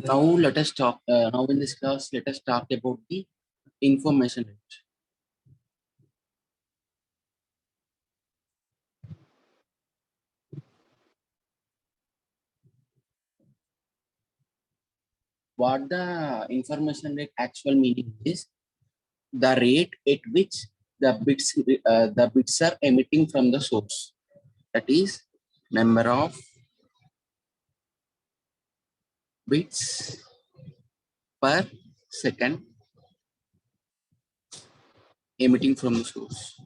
Now let us talk. Now in this class, let us talk about the information rate. What the information rate actual meaning is? The rate at which the bits are emitting from the source. That is number of bits per second emitting from the source.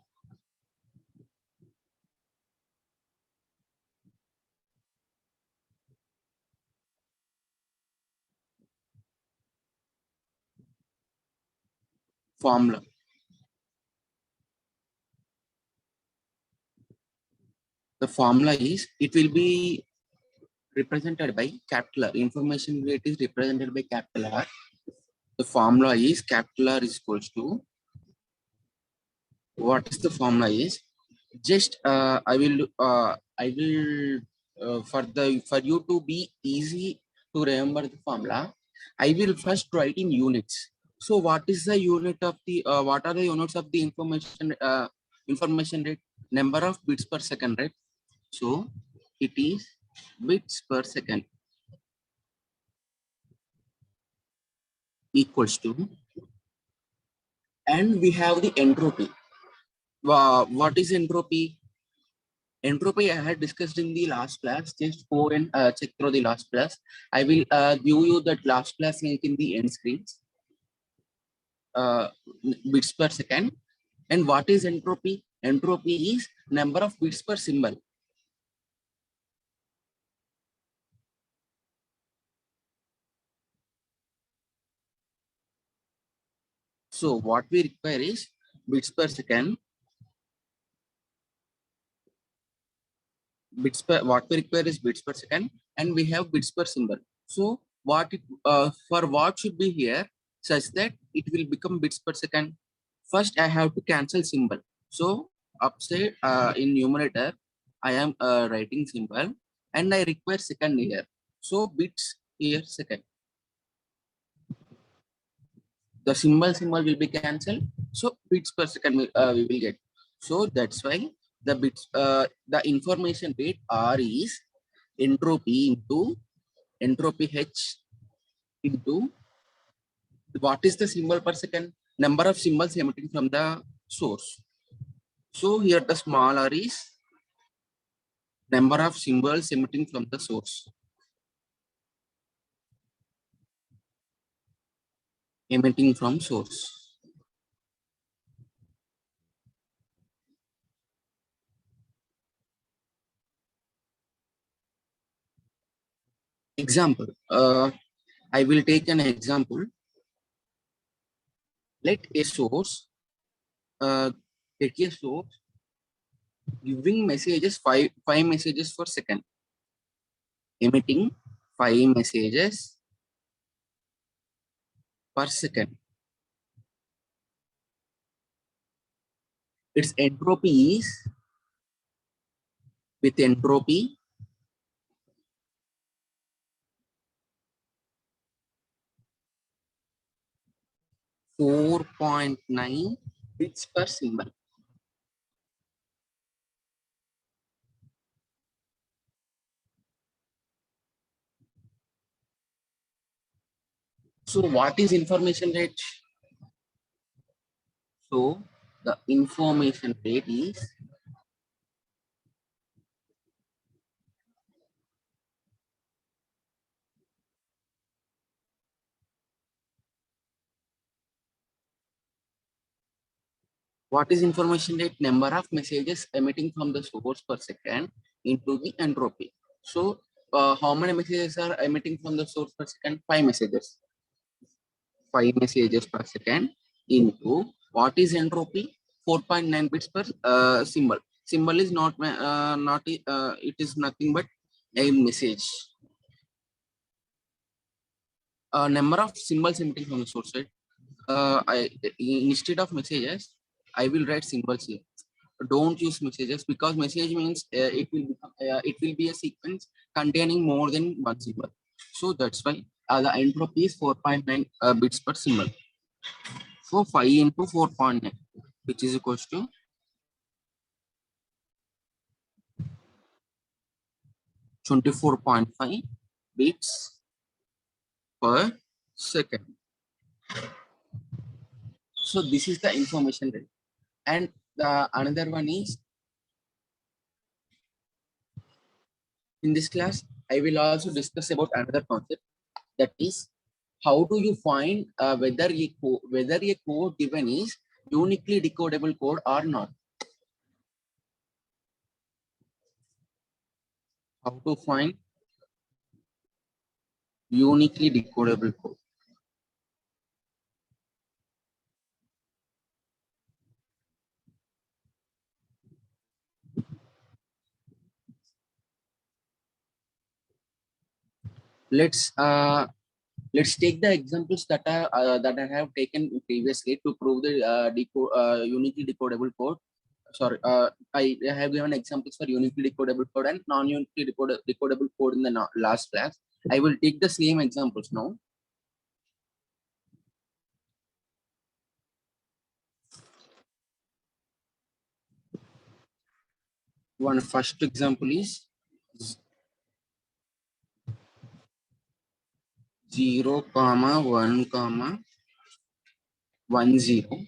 Formula. The formula is, it will be represented by capital R. Information rate is represented by capital R. The formula is capital R is equals to, what is the formula is, just I will for you to be easy to remember the formula, I will first write in units. So what is the unit of the what are the units of the information rate? Number of bits per second, right? So it is bits per second equals to, and we have the entropy. What is entropy? Entropy I had discussed in the last class. Just go and check through the last class. I will give you that last class link in the end screens. Bits per second. And what is entropy? Entropy is number of bits per symbol. So what we require is bits per second. What we require is bits per second, and we have bits per symbol. So for what should be here such that it will become bits per second? First, I have to cancel symbol. So upside in numerator, I am writing symbol, and I require second here. So bits here second. The symbol will be cancelled. So bits per second we will get. So that's why the information rate R is entropy into entropy H into what is the symbol per second? Number of symbols emitting from the source. So here the small r is number of symbols emitting from the source. Emitting from source. Example. I will take an example. Let a source giving messages five messages per second, emitting 5 messages per second. Its entropy is, with entropy, (4.9 bits per symbol. So what is information rate? So the information rate is what is information rate? Number of messages emitting from the source per second into the entropy. So how many messages are emitting from the source per second? 5 messages. 5 messages per second into what is entropy? 4.9 bits per symbol. Symbol is not it is nothing but a message. Number of symbols emitting from the source, right? Instead of messages, I will write symbols here. Don't use messages, because message means it will be a sequence containing more than one symbol. So that's why The entropy is 4.9 bits per symbol. So 5 into 4.9, which is equals to 24.5 bits per second. So this is the information rate. And the another one is, in this class, I will also discuss about another concept, that is how do you find whether a code given is uniquely decodable code or not. How to find uniquely decodable code. Let's take the examples that I have taken previously to prove the uniquely decodable code. Sorry, I have given examples for uniquely decodable code and non-uniquely decodable code in the last class. I will take the same examples now. One first example is 0, 1, 1, 0.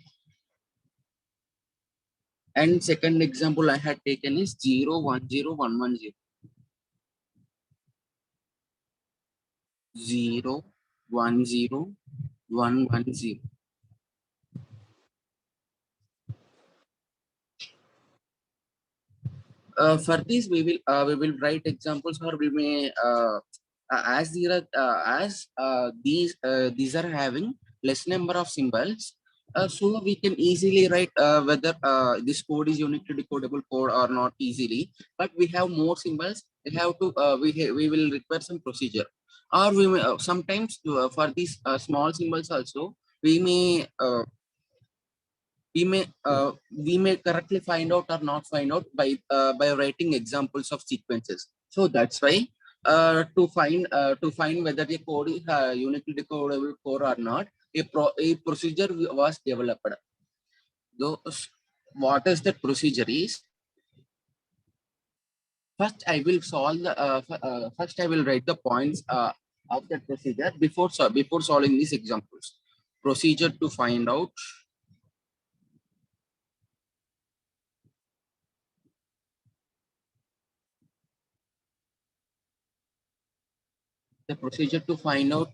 And second example I had taken is 0, 1, 0, 1, 1, 0. 0, 1, 0, 1, 1, 0. For this, we will write examples, or we may as these are these are having less number of symbols, so we can easily write whether this code is uniquely decodable code or not easily. But we have more symbols. We have to we will require some procedure, or we may sometimes for these small symbols also we may correctly find out or not find out by writing examples of sequences. So that's why to find whether the code is uniquely decodable code or not, a procedure was developed. Those, what is that procedure is, first I will solve the first I will write the points of that procedure before solving these examples. Procedure to find out the procedure to find out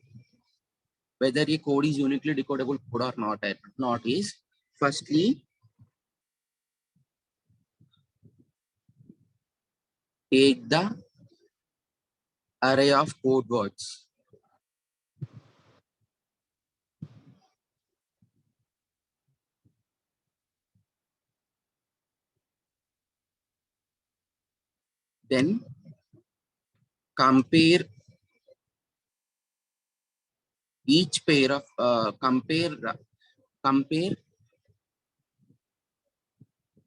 whether a code is uniquely decodable code or not is, firstly take the array of code words. Then compare each pair of compare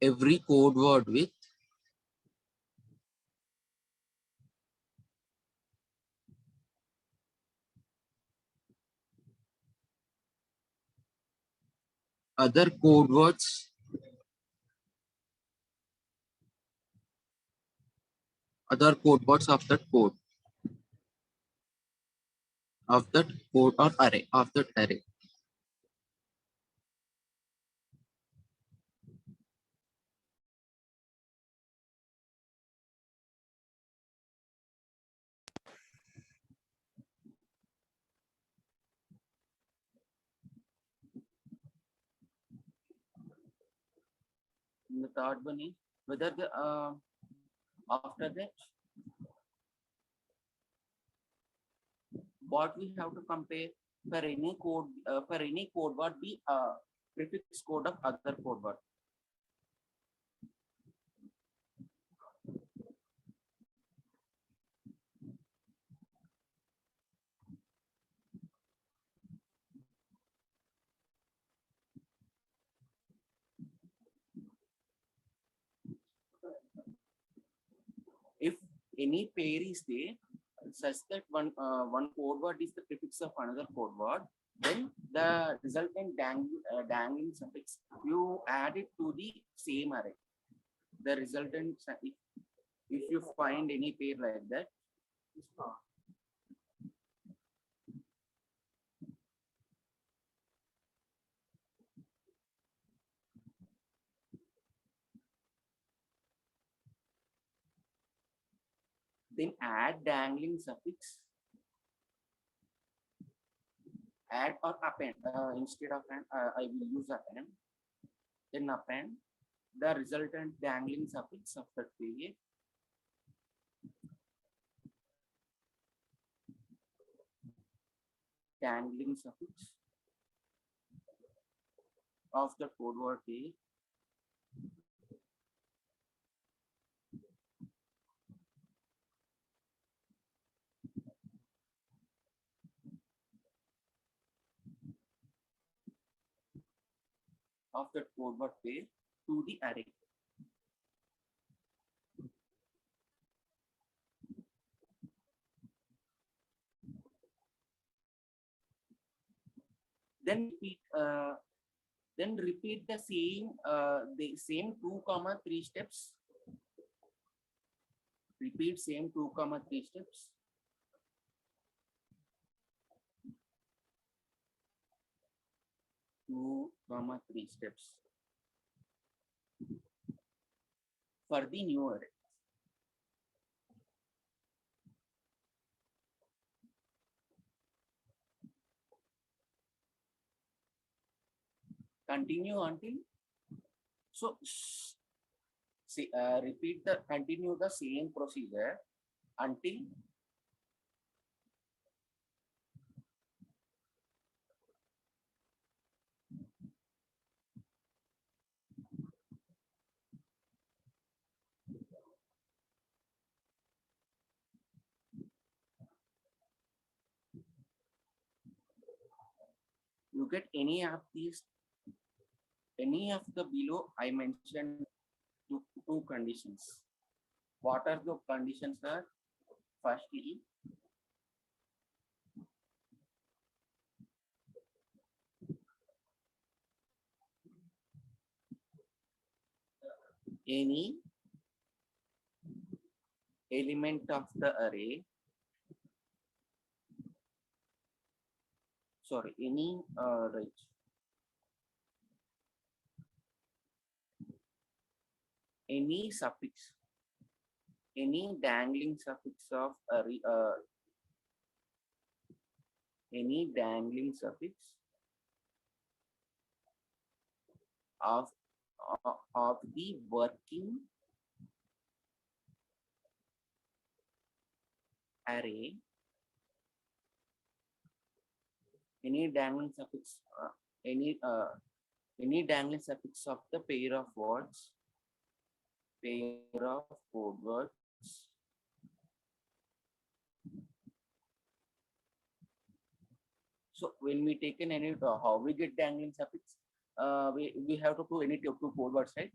every code word with other code words of that code or array of that array. And the third one is whether the after that what we have to compare for any code word be prefix code of other code word. If any pair is there, such that one code word is the prefix of another code word, then the resultant dangling suffix, you add it to the same array. The resultant, if you find any pair like that, then add dangling suffix, add or append. Instead of append, I will use append. Then append the resultant dangling suffix of that period. Dangling suffix of the code word page. Of that code word page to the array. Then repeat the same 2, 3 steps. Repeat same 2, 3 steps. Two, 3 steps for the new array. Continue until continue the same procedure until you get any of the below I mentioned two conditions. What are the conditions? Are firstly, any element of the array, any suffix, any dangling suffix of array, any dangling suffix of the working array, any dangling suffix, any dangling suffix of the pair of words, pair of code words, so when we take in any how we get dangling suffix, we have to do any two code words, right?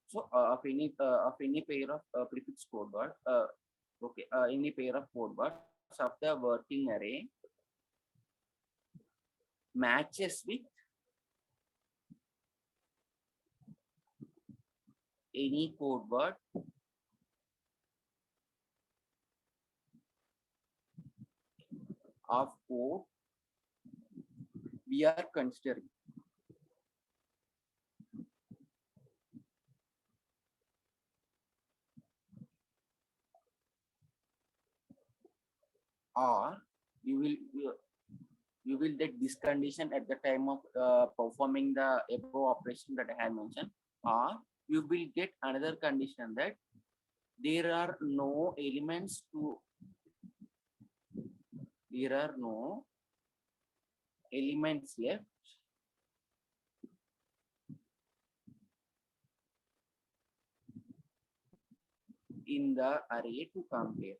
So of any pair of prefix code word, any pair of code words of the working array matches with any code word of code we are considering. Or you will get this condition at the time of performing the above operation that I have mentioned, or you will get another condition that there are no elements left in the array to compare.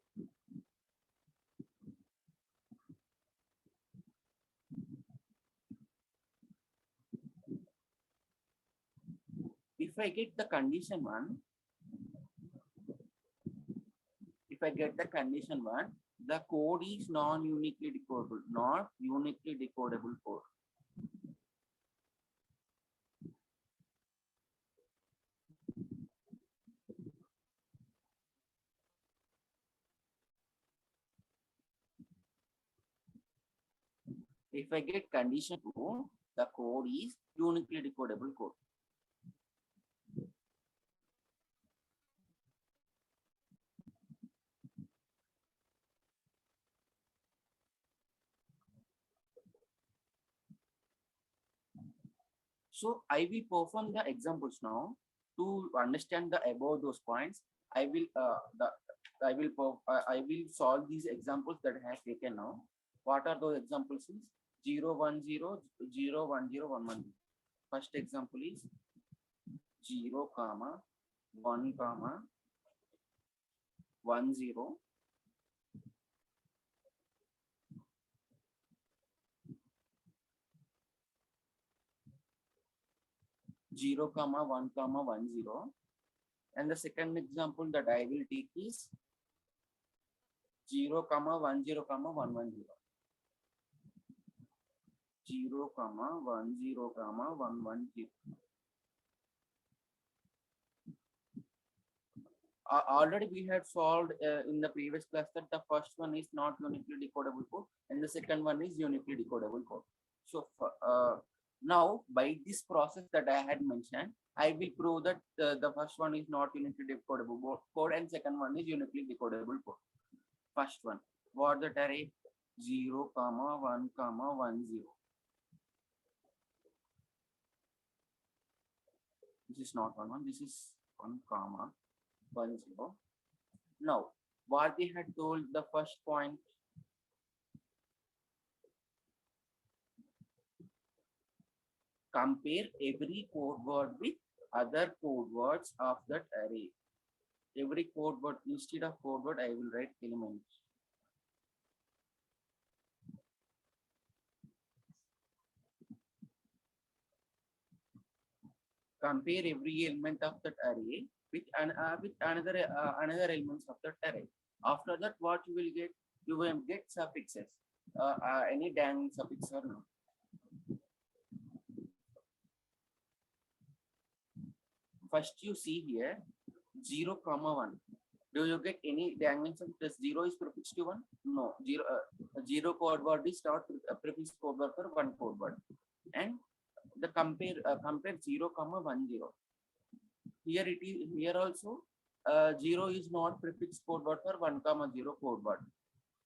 If I get the condition 1, The code is non-uniquely decodable, not uniquely decodable code. If I get condition 2, the code is uniquely decodable code. So I will perform the examples now to understand the above those points. I will I will solve these examples that I have taken now. What are those examples? Is 0 1 0 0 1 0 1 1. First example is 0 comma 1 comma 1 0 0 comma 1 comma 1 0. And the second example that I will take is 0 comma 1 0 comma 1 1 0. 0 comma 1 0 comma 1 1 0. Already we had solved in the previous class that the first one is not uniquely decodable code and the second one is uniquely decodable code. So now by this process that I had mentioned, I will prove that the first one is not uniquely decodable code and second one is uniquely decodable code. First one, what the array 0 comma 1 comma 1 0. This is not 1 1, this is 1 comma 1 0. Now, what they had told the first point, compare every code word with other code words of that array. Every code word, instead of code word, I will write elements. Compare every element of that array with another elements of that array. After that, what you will get? You will get suffixes. Any dangling suffix or no? First, you see here 0 comma 1. Do you get any dangling suffix? 0 is prefixed to 1? No. 0 code word is not prefix code word for one code word. And the compare 0 comma 1 0. Here it is, here also 0 is not prefix code word for 1 comma 0 code word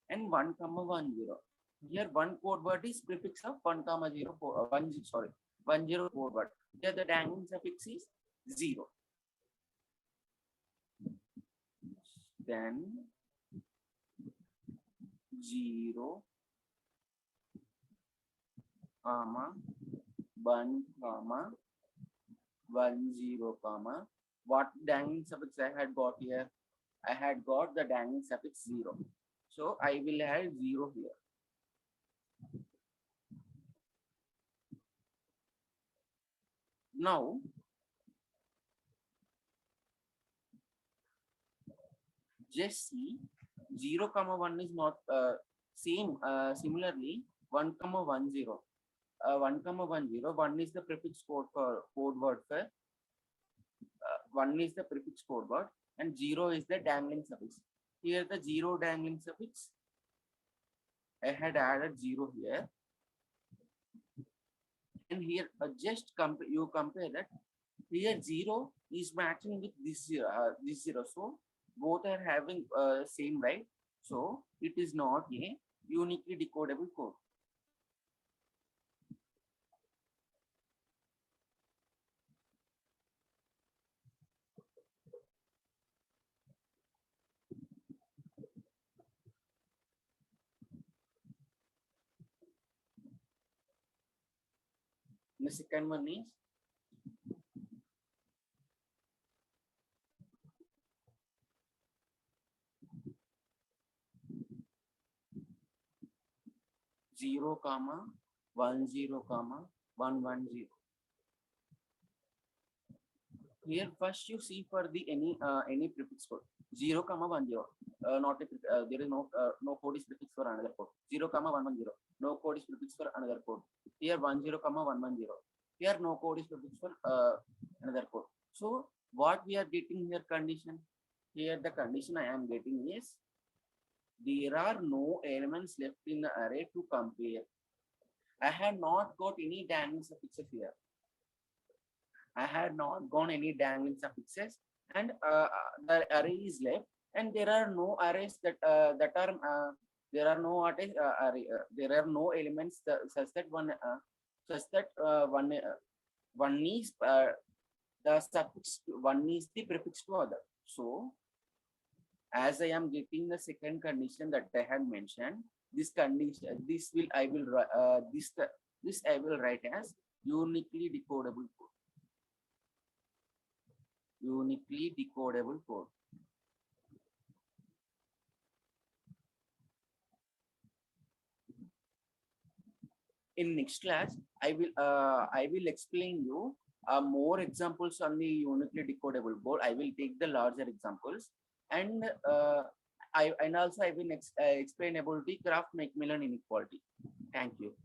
and 1 comma 1 0. Here one code word is prefix of 1 comma 0 1 sorry 1 0 code word. Here the dangling suffix is 0. Then 0 comma 1 comma 1 0 comma, what dangling suffix I had got here? I had got the dangling suffix 0. So I will add 0 here. Now, just see 0 comma 1 is not same. Similarly, 1 comma 1 0. 1 comma 1 0. 1 is the prefix code word for 1 is the prefix code word and 0 is the dangling suffix. Here the 0 dangling suffix, I had added 0 here. And here just you compare that. Here 0 is matching with this 0. So both are having same, right? So it is not a uniquely decodable code. The second one is 0 comma 1 0 comma 1 1 0. Here first you see for the any prefix code 0 comma 1 0, not a there is no code is prefix for another code 0 comma 1 1 0, no code is prefix for another code. Here 1 0 comma 1 1 0, here no code is prefix for another code. So what we are getting here condition, here the condition I am getting is there are no elements left in the array to compare. I had not got any dangling suffixes here. I had not gone any dangling suffixes, and the array is left, and there are no arrays that are there are no arrays, there are no elements such that one is the suffix one is the prefix to other. So as I am getting the second condition that I had mentioned, this condition this will I will this I will write as uniquely decodable code. Uniquely decodable code. In next class, I will explain you more examples on the uniquely decodable code. I will take the larger examples, and I and also I will explain about the Kraft Macmillan inequality. Thank you.